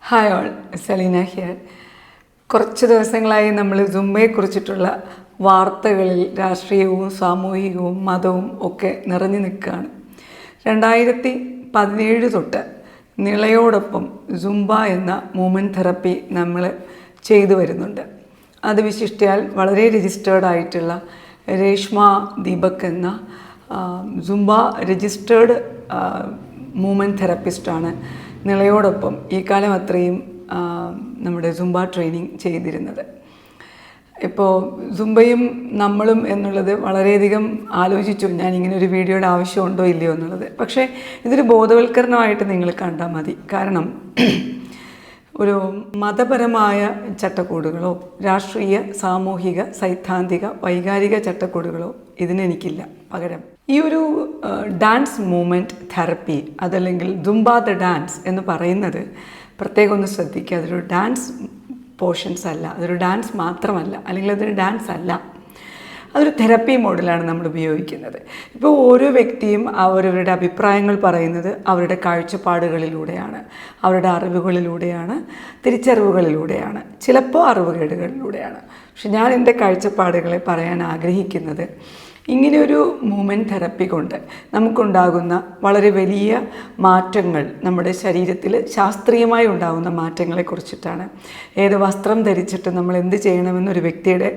Hi all, Selina here. കുറച്ച് ദിവസങ്ങളായി നമ്മൾ സുംബയെക്കുറിച്ചിട്ടുള്ള വാർത്തകളിൽ രാഷ്ട്രീയവും സാമൂഹികവും മതവും ഒക്കെ നിറഞ്ഞു നിൽക്കുകയാണ്. 2017 തൊട്ട് നിളയോടൊപ്പം സുംബ എന്ന മൂവ്മെൻറ്റ് തെറപ്പി നമ്മൾ ചെയ്തു വരുന്നുണ്ട്. അത് വിശിഷ്ടാൽ വളരെ രജിസ്റ്റേർഡ് ആയിട്ടുള്ള രേഷ്മ ദീപക് എന്ന സുംബ രജിസ്റ്റേർഡ് മൂവ്മെൻറ്റ് തെറപ്പിസ്റ്റാണ് നിളയോടൊപ്പം ഈ കാലം അത്രയും നമ്മുടെ സുംബ ട്രെയിനിങ് ചെയ്തിരുന്നത്. ഇപ്പോൾ സുംബയും നമ്മളും എന്നുള്ളത് വളരെയധികം ആലോചിച്ചു, ഞാനിങ്ങനെ ഒരു വീഡിയോയുടെ ആവശ്യമുണ്ടോ ഇല്ലയോ എന്നുള്ളത്. പക്ഷേ ഇതൊരു ബോധവൽക്കരണമായിട്ട് നിങ്ങൾ കണ്ടാൽ മതി. കാരണം ഒരു മതപരമായ ചട്ടക്കൂടുകളോ രാഷ്ട്രീയ സാമൂഹിക സൈദ്ധാന്തിക വൈകാരിക ചട്ടക്കൂടുകളോ ഇതിനെനിക്കില്ല. പകരം ഈ ഒരു ഡാൻസ് മൂവ്മെൻറ്റ് തെറപ്പി, അതല്ലെങ്കിൽ സുംബ ദ ഡാൻസ് എന്ന് പറയുന്നത് പ്രത്യേകം ഒന്ന് ശ്രദ്ധിക്കുക. അതൊരു ഡാൻസ് പോർഷൻസ് അല്ല, അതൊരു ഡാൻസ് മാത്രമല്ല, അല്ലെങ്കിൽ അതൊരു ഡാൻസ് അല്ല, അതൊരു തെറപ്പി മോഡലാണ് നമ്മൾ ഉപയോഗിക്കുന്നത്. ഇപ്പോൾ ഓരോ വ്യക്തിയും അവരവരുടെ അഭിപ്രായങ്ങൾ പറയുന്നത് അവരുടെ കാഴ്ചപ്പാടുകളിലൂടെയാണ്, അവരുടെ അറിവുകളിലൂടെയാണ്, തിരിച്ചറിവുകളിലൂടെയാണ്, ചിലപ്പോൾ അറിവുകേടുകളിലൂടെയാണ്. പക്ഷെ ഞാൻ എൻ്റെ കാഴ്ചപ്പാടുകളെ പറയാൻ ആഗ്രഹിക്കുന്നത് ഇങ്ങനെയൊരു മൂവ്മെൻറ്റ് തെറപ്പി കൊണ്ട് നമുക്കുണ്ടാകുന്ന വളരെ വലിയ മാറ്റങ്ങൾ, നമ്മുടെ ശരീരത്തിൽ ശാസ്ത്രീയമായി ഉണ്ടാകുന്ന മാറ്റങ്ങളെക്കുറിച്ചിട്ടാണ്. ഏത് വസ്ത്രം ധരിച്ചിട്ട് നമ്മൾ എന്ത് ചെയ്യണമെന്നൊരു വ്യക്തിയുടെ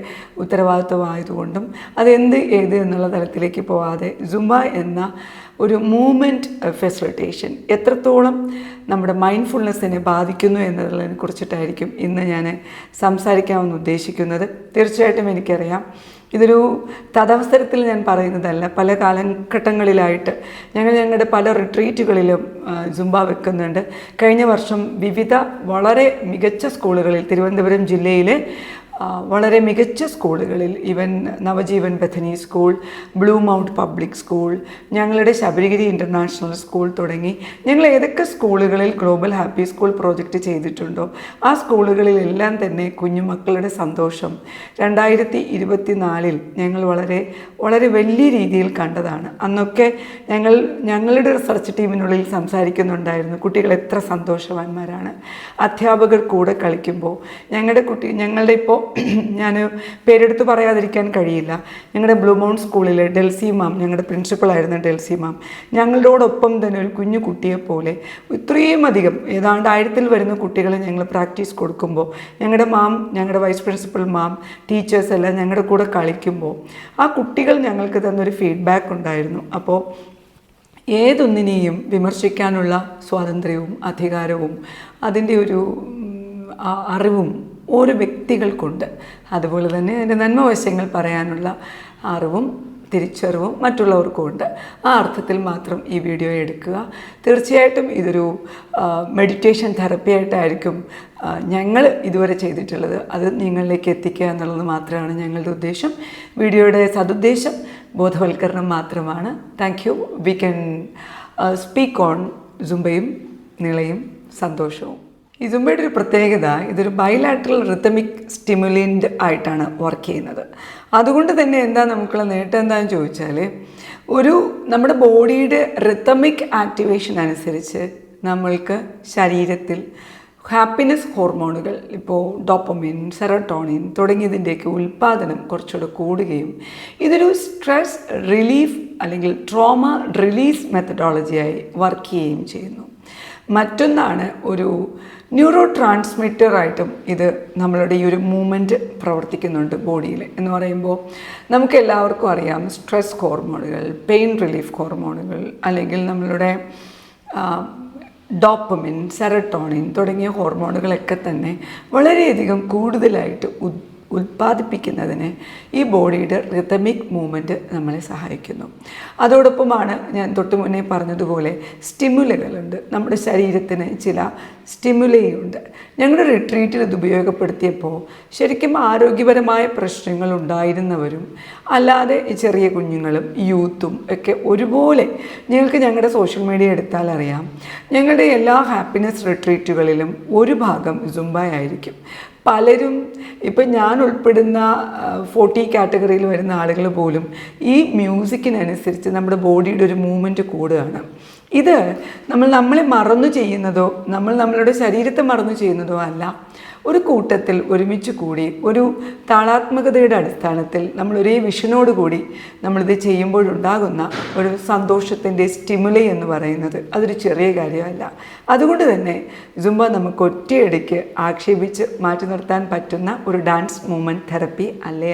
ഉത്തരവാദിത്വമായതുകൊണ്ടും അതെന്ത് ഏത് എന്നുള്ള തലത്തിലേക്ക് പോവാതെ സുംബ എന്ന ഒരു മൂവ്മെൻറ്റ് ഫെസിലിറ്റേഷൻ എത്രത്തോളം നമ്മുടെ മൈൻഡ്ഫുൾനെസ്സിനെ ബാധിക്കുന്നു എന്നതിനെ കുറിച്ചിട്ടായിരിക്കും ഇന്ന് ഞാൻ സംസാരിക്കാമെന്ന് ഉദ്ദേശിക്കുന്നത്. തീർച്ചയായിട്ടും എനിക്കറിയാം ഇതൊരു തദവസരത്തിൽ ഞാൻ പറയുന്നതല്ല. പല കാലഘട്ടങ്ങളിലായിട്ട് ഞങ്ങളുടെ പല റിട്രീറ്റുകളിലും സുംബ വെക്കുന്നുണ്ട്. കഴിഞ്ഞ വർഷം വിവിധ വളരെ മികച്ച സ്കൂളുകളിൽ, തിരുവനന്തപുരം ജില്ലയിലെ വളരെ മികച്ച സ്കൂളുകളിൽ, even Navajeevan Bethany school, blue mount public school, ഞങ്ങളുടെ ശബരിഗിരി ഇൻ്റർനാഷണൽ സ്കൂൾ തുടങ്ങി ഞങ്ങൾ ഏതൊക്കെ സ്കൂളുകളിൽ ഗ്ലോബൽ ഹാപ്പി സ്കൂൾ പ്രോജക്റ്റ് ചെയ്തിട്ടുണ്ടോ ആ സ്കൂളുകളിലെല്ലാം തന്നെ കുഞ്ഞുമക്കളുടെ സന്തോഷം 2024 ഞങ്ങൾ വളരെ വലിയ രീതിയിൽ കണ്ടതാണ്. അന്നൊക്കെ ഞങ്ങളുടെ റിസർച്ച് ടീമിനുള്ളിൽ സംസാരിക്കുന്നുണ്ടായിരുന്നു, കുട്ടികൾ എത്ര സന്തോഷവാന്മാരാണ്. അധ്യാപകർ കൂടെ കളിക്കുമ്പോൾ ഞങ്ങളുടെ ഇപ്പോൾ ഞാൻ പേരെടുത്ത് പറയാതിരിക്കാൻ കഴിയില്ല, ഞങ്ങളുടെ ബ്ലൂ മൗണ്ട് സ്കൂളിലെ ഡെൽസി മാം, ഞങ്ങളുടെ പ്രിൻസിപ്പളായിരുന്ന ഡെൽസി മാം, ഞങ്ങളോടൊപ്പം തന്നെ ഒരു കുഞ്ഞു കുട്ടിയെപ്പോലെ ഇത്രയും അധികം ഏതാണ്ട് 1000-ൽ വരുന്ന കുട്ടികളെ ഞങ്ങൾ പ്രാക്ടീസ് കൊടുക്കുമ്പോൾ ഞങ്ങളുടെ വൈസ് പ്രിൻസിപ്പൽ മാം, ടീച്ചേഴ്സ് എല്ലാം ഞങ്ങളുടെ കൂടെ കളിക്കുമ്പോൾ ആ കുട്ടികൾ ഞങ്ങൾക്ക് തന്നൊരു ഫീഡ്ബാക്ക് ഉണ്ടായിരുന്നു. അപ്പോൾ ഏതൊന്നിനെയും വിമർശിക്കാനുള്ള സ്വാതന്ത്ര്യവും അധികാരവും അതിൻ്റെ ഒരു അറിവും ഓരോ വ്യക്തികൾക്കുണ്ട്. അതുപോലെ തന്നെ അതിൻ്റെ നന്മവശങ്ങൾ പറയാനുള്ള അറിവും തിരിച്ചറിവും മറ്റുള്ളവർക്കും ഉണ്ട്. ആ അർത്ഥത്തിൽ മാത്രം ഈ വീഡിയോ എടുക്കുക. തീർച്ചയായിട്ടും ഇതൊരു മെഡിറ്റേഷൻ തെറപ്പി ആയിട്ടായിരിക്കും ഞങ്ങൾ ഇതുവരെ ചെയ്തിട്ടുള്ളത്. അത് നിങ്ങളിലേക്ക് എത്തിക്കുക എന്നുള്ളത് മാത്രമാണ് ഞങ്ങളുടെ ഉദ്ദേശം. വീഡിയോയുടെ സതുദ്ദേശം ബോധവൽക്കരണം മാത്രമാണ്. Thank you. We can speak on സുംബയും നിളയും സന്തോഷവും. ഈ സുംബയുടെ ഒരു പ്രത്യേകത, ഇതൊരു ബൈലാറ്ററൽ റിതമിക് സ്റ്റിമുലൻ്റ് ആയിട്ടാണ് വർക്ക് ചെയ്യുന്നത്. അതുകൊണ്ട് തന്നെ നമുക്കുള്ള നേട്ടം എന്താണെന്ന് ചോദിച്ചാൽ, നമ്മുടെ ബോഡിയുടെ റിതമിക് ആക്ടിവേഷൻ അനുസരിച്ച് നമ്മൾക്ക് ശരീരത്തിൽ ഹാപ്പിനെസ് ഹോർമോണുകൾ, ഇപ്പോൾ ഡോപ്പമിൻ, സെറട്ടോണിൻ തുടങ്ങിയതിൻ്റെയൊക്കെ ഉൽപ്പാദനം കുറച്ചുകൂടെ കൂടുകയും ഇതൊരു സ്ട്രെസ് റിലീഫ് അല്ലെങ്കിൽ ട്രോമ റിലീസ് മെത്തഡോളജിയായി വർക്ക് ചെയ്യുകയും ചെയ്യുന്നു. മറ്റൊന്നാണ്, ഒരു ന്യൂറോ ട്രാൻസ്മിറ്ററായിട്ടും ഇത് നമ്മളുടെ ഈ ഒരു മൂവ്മെൻറ്റ് പ്രവർത്തിക്കുന്നുണ്ട് ബോഡിയിൽ. എന്ന് പറയുമ്പോൾ നമുക്ക് എല്ലാവർക്കും അറിയാം, സ്ട്രെസ് ഹോർമോണുകൾ, പെയിൻ റിലീഫ് ഹോർമോണുകൾ, അല്ലെങ്കിൽ നമ്മളുടെ ഡോപ്പമിൻ, സെറട്ടോണിൻ തുടങ്ങിയ ഹോർമോണുകളൊക്കെ തന്നെ വളരെയധികം കൂടുതലായിട്ട് ഉൽപ്പാദിപ്പിക്കുന്നതിന് ഈ ബോഡിയുടെ റിതമിക് മൂവ്മെൻറ്റ് നമ്മളെ സഹായിക്കുന്നു. അതോടൊപ്പമാണ് ഞാൻ തൊട്ട് മുന്നേ പറഞ്ഞതുപോലെ സ്റ്റിമുലകളുണ്ട്. നമ്മുടെ ശരീരത്തിന് ചില സ്റ്റിമുലയുണ്ട്. ഞങ്ങളുടെ റിട്രീറ്റിൽ ഇത് ഉപയോഗപ്പെടുത്തിയപ്പോൾ ശരിക്കും ആരോഗ്യപരമായ പ്രശ്നങ്ങൾ ഉണ്ടായിരുന്നവരും അല്ലാതെ ചെറിയ കുഞ്ഞുങ്ങളും യൂത്തും ഒക്കെ ഒരുപോലെ, ഞങ്ങളുടെ സോഷ്യൽ മീഡിയ എടുത്താൽ അറിയാം, ഞങ്ങളുടെ എല്ലാ ഹാപ്പിനെസ് റിട്രീറ്റുകളിലും ഒരു ഭാഗം സുംബയായിരിക്കും. പലരും, ഇപ്പം ഞാൻ ഉൾപ്പെടുന്ന 40 കാറ്റഗറിയിൽ വരുന്ന ആളുകൾ പോലും ഈ മ്യൂസിക്കിനനുസരിച്ച് നമ്മുടെ ബോഡിയുടെ ഒരു മൂവ്മെൻറ്റ് കൂടുകയാണ്. ഇത് നമ്മളെ മറന്നു ചെയ്യുന്നതോ നമ്മളുടെ ശരീരത്തെ മറന്നു ചെയ്യുന്നതോ അല്ല. ഒരു കൂട്ടത്തിൽ ഒരുമിച്ച് കൂടി ഒരു താളാത്മകതയുടെ അടിസ്ഥാനത്തിൽ നമ്മൾ ഒരേ വിഷനോട് കൂടി നമ്മളിത് ചെയ്യുമ്പോഴുണ്ടാകുന്ന ഒരു സന്തോഷത്തിൻ്റെ സ്റ്റിമുലൈ എന്ന് പറയുന്നത് അതൊരു ചെറിയ കാര്യമല്ല. അതുകൊണ്ട് തന്നെ സുംബ നമുക്ക് ഒറ്റയടിക്ക് ആക്ഷേപിച്ച് മാറ്റി നിർത്താൻ പറ്റുന്ന ഒരു ഡാൻസ് മൂവ്മെൻറ്റ് തെറപ്പി അല്ല.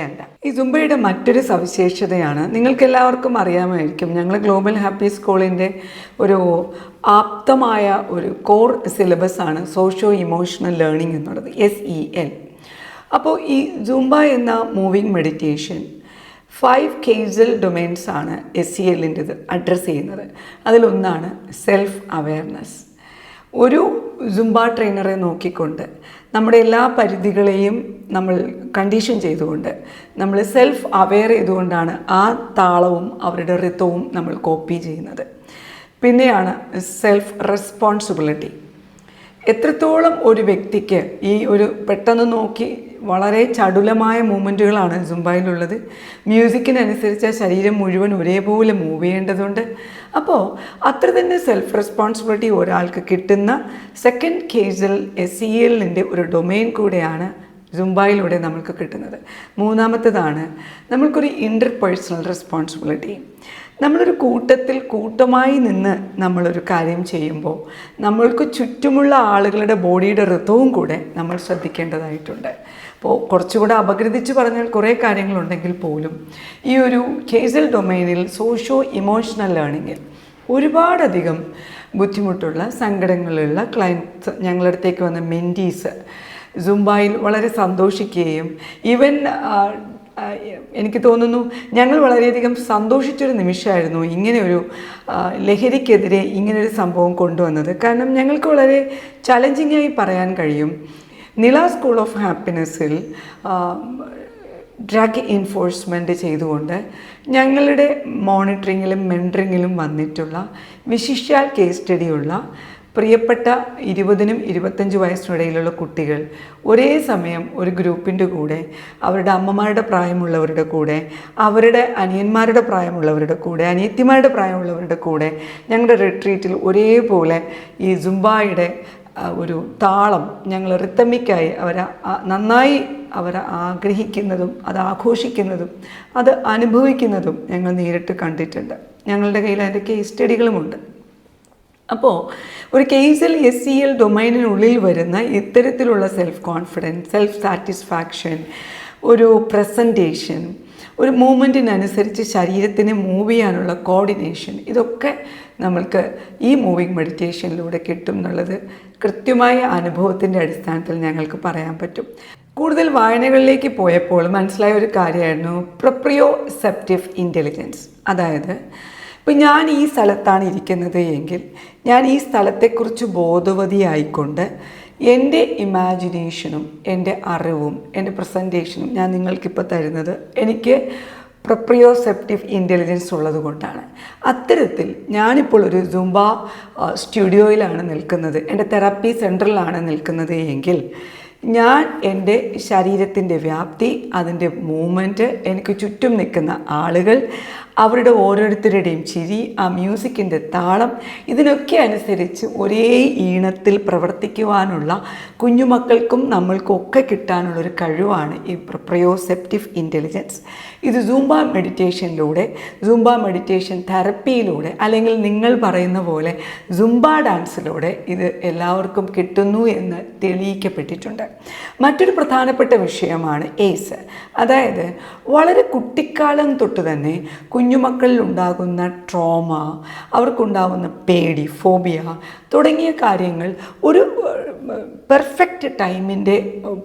ഈ സുംബയുടെ മറ്റൊരു സവിശേഷതയാണ്, നിങ്ങൾക്കെല്ലാവർക്കും അറിയാമായിരിക്കും, ഞങ്ങൾ ഗ്ലോബൽ ഹാപ്പി സ്കൂളിൻ്റെ ഒരു ആപ്തമായ ഒരു കോർ സിലബസാണ് സോഷ്യോ ഇമോഷണൽ ലേണിംഗ് എന്നുള്ളത്, SEL. അപ്പോൾ ഈ സുംബ എന്ന മൂവിങ് മെഡിറ്റേഷൻ 5 കേസൽ ഡൊമൈൻസ് ആണ് SELൻ്റെത് അഡ്രസ്സ് ചെയ്യുന്നത്. അതിലൊന്നാണ് സെൽഫ് അവെയർനെസ്. ഒരു സുംബ ട്രെയിനറെ നോക്കിക്കൊണ്ട് നമ്മുടെ എല്ലാ പരിധികളെയും നമ്മൾ കണ്ടീഷൻ ചെയ്തുകൊണ്ട് നമ്മൾ സെൽഫ് അവെയർ ചെയ്തുകൊണ്ടാണ് ആ താളവും അവരുടെ ഋതവും നമ്മൾ കോപ്പി ചെയ്യുന്നത്. പിന്നെയാണ് സെൽഫ് റെസ്പോൺസിബിലിറ്റി. എത്രത്തോളം ഒരു വ്യക്തിക്ക് ഈ ഒരു പെട്ടെന്ന് നോക്കി വളരെ ചടുലമായ മൂവ്മെൻറ്റുകളാണ് സുംബയിലുള്ളത്. മ്യൂസിക്കിനനുസരിച്ച് ശരീരം മുഴുവൻ ഒരേപോലെ മൂവ് ചെയ്യേണ്ടതുണ്ട്. അപ്പോൾ അത്ര തന്നെ സെൽഫ് റെസ്പോൺസിബിലിറ്റി ഒരാൾക്ക് കിട്ടുന്ന സെക്കൻഡ് കേസിൽ SELൻ്റെ ഒരു ഡൊമെയിൻ കൂടെയാണ് സുംബയിലൂടെ നമ്മൾക്ക് കിട്ടുന്നത്. മൂന്നാമത്തേതാണ് നമ്മൾക്കൊരു ഇൻ്റർപേഴ്സണൽ റെസ്പോൺസിബിലിറ്റി. നമ്മളൊരു കൂട്ടമായി നിന്ന് നമ്മളൊരു കാര്യം ചെയ്യുമ്പോൾ നമ്മൾക്ക് ചുറ്റുമുള്ള ആളുകളുടെ ബോഡിയുടെ ഋതവും കൂടെ നമ്മൾ ശ്രദ്ധിക്കേണ്ടതായിട്ടുണ്ട്. അപ്പോൾ കുറച്ചുകൂടെ അപഗ്രഥിച്ച് പറഞ്ഞാൽ കുറേ കാര്യങ്ങളുണ്ടെങ്കിൽ പോലും ഈ ഒരു കേസൽ ഡൊമൈനിൽ സോഷ്യോ ഇമോഷണൽ ലേണിങ്ങിൽ ഒരുപാടധികം ബുദ്ധിമുട്ടുള്ള സങ്കടങ്ങളുള്ള ക്ലയൻറ്റ്സ് ഞങ്ങളുടെ അടുത്തേക്ക് വന്ന മെൻറ്റീസ് സുംബയിൽ വളരെ സന്തോഷിക്കുകയും ഈവൻ എനിക്ക് തോന്നുന്നു ഞങ്ങൾ വളരെയധികം സന്തോഷിച്ചൊരു നിമിഷമായിരുന്നു ഇങ്ങനെ ഒരു ലഹരിക്കെതിരെ ഇങ്ങനൊരു സംഭവം കൊണ്ടുവന്നത്. കാരണം ഞങ്ങൾക്ക് വളരെ ചലഞ്ചിങ്ങായി പറയാൻ കഴിയും, നില സ്കൂൾ ഓഫ് ഹാപ്പിനെസ്സിൽ ഡ്രഗ് എൻഫോഴ്സ്മെൻറ്റ് ചെയ്തുകൊണ്ട് ഞങ്ങളുടെ മോണിറ്ററിങ്ങിലും മെൻറ്ററിങ്ങിലും വന്നിട്ടുള്ള വിശിഷ്യാൽ കേസ് സ്റ്റഡിയുള്ള പ്രിയപ്പെട്ട 20നും 25 വയസ്സിനിടയിലുള്ള കുട്ടികൾ ഒരേ സമയം ഒരു ഗ്രൂപ്പിൻ്റെ കൂടെ അവരുടെ അമ്മമാരുടെ പ്രായമുള്ളവരുടെ കൂടെ, അവരുടെ അനിയന്മാരുടെ പ്രായമുള്ളവരുടെ കൂടെ, അനിയത്തിമാരുടെ പ്രായമുള്ളവരുടെ കൂടെ ഞങ്ങളുടെ റിട്രീറ്റിൽ ഒരേപോലെ ഈ സുംബായുടെ ഒരു താളം ഞങ്ങൾ റിത്തമിക്കായി നന്നായി അവർ ആഗ്രഹിക്കുന്നതും അത് ആഘോഷിക്കുന്നതും അത് അനുഭവിക്കുന്നതും ഞങ്ങൾ നേരിട്ട് കണ്ടിട്ടുണ്ട്. ഞങ്ങളുടെ കയ്യിൽ അതിൻ്റെ കേസ് സ്റ്റഡികളുമുണ്ട്. അപ്പോൾ ഒരു കേസിൽ SEL ഡൊമൈനിനുള്ളിൽ വരുന്ന ഇത്തരത്തിലുള്ള സെൽഫ് കോൺഫിഡൻസ്, സെൽഫ് സാറ്റിസ്ഫാക്ഷൻ, ഒരു പ്രസൻറ്റേഷൻ, ഒരു മൂവ്മെൻറ്റിനനുസരിച്ച് ശരീരത്തിനെ മൂവ് ചെയ്യാനുള്ള കോർഡിനേഷൻ, ഇതൊക്കെ നമ്മൾക്ക് ഈ മൂവിങ് മെഡിറ്റേഷനിലൂടെ കിട്ടും എന്നുള്ളത് കൃത്യമായ അനുഭവത്തിൻ്റെ അടിസ്ഥാനത്തിൽ ഞങ്ങൾക്ക് പറയാൻ പറ്റും. കൂടുതൽ വായനകളിലേക്ക് പോയപ്പോൾ മനസ്സിലായ ഒരു കാര്യമായിരുന്നു പ്രൊപ്രിയോസെപ്റ്റീവ് ഇൻ്റലിജൻസ്. അതായത് ഇപ്പം ഞാൻ ഈ സ്ഥലത്താണ് ഇരിക്കുന്നത് എങ്കിൽ ഞാൻ ഈ സ്ഥലത്തെക്കുറിച്ച് ബോധവതിയായിക്കൊണ്ട് എൻ്റെ ഇമാജിനേഷനും എൻ്റെ അറിവും എൻ്റെ പ്രസൻറ്റേഷനും ഞാൻ നിങ്ങൾക്കിപ്പോൾ തരുന്നത് എനിക്ക് പ്രൊപ്രിയോസെപ്റ്റീവ് ഇൻ്റലിജൻസ് ഉള്ളത് കൊണ്ടാണ്. അത്തരത്തിൽ ഞാനിപ്പോൾ ഒരു സുംബ സ്റ്റുഡിയോയിലാണ് നിൽക്കുന്നത്, എൻ്റെ തെറാപ്പി സെൻറ്ററിലാണ് നിൽക്കുന്നത് എങ്കിൽ ഞാൻ എൻ്റെ ശരീരത്തിൻ്റെ വ്യാപ്തി, അതിൻ്റെ മൂവ്മെൻറ്റ്, എനിക്ക് ചുറ്റും നിൽക്കുന്ന ആളുകൾ, അവരുടെ ഓരോരുത്തരുടെയും ചിരി, ആ മ്യൂസിക്കിൻ്റെ താളം, ഇതിനൊക്കെ അനുസരിച്ച് ഒരേ ഈണത്തിൽ പ്രവർത്തിക്കുവാനുള്ള കുഞ്ഞുമക്കൾക്കും നമ്മൾക്കും ഒക്കെ കിട്ടാനുള്ളൊരു കഴിവാണ് ഈ പ്രൊപ്രിയോസെപ്റ്റീവ് ഇൻ്റലിജൻസ്. ഇത് സൂംബ മെഡിറ്റേഷനിലൂടെ, സൂംബ മെഡിറ്റേഷൻ തെറപ്പിയിലൂടെ, അല്ലെങ്കിൽ നിങ്ങൾ പറയുന്ന പോലെ സുംബ ഡാൻസിലൂടെ ഇത് എല്ലാവർക്കും കിട്ടുന്നു എന്ന് തെളിയിക്കപ്പെട്ടിട്ടുണ്ട്. മറ്റൊരു പ്രധാനപ്പെട്ട വിഷയമാണ് ഏസ്. അതായത് വളരെ കുട്ടിക്കാലം തൊട്ട് തന്നെ കുഞ്ഞുമക്കളിൽ ഉണ്ടാകുന്ന ട്രോമ, അവർക്കുണ്ടാകുന്ന പേടി, ഫോബിയ തുടങ്ങിയ കാര്യങ്ങൾ ഒരു പെർഫെക്റ്റ് ടൈമിൻ്റെ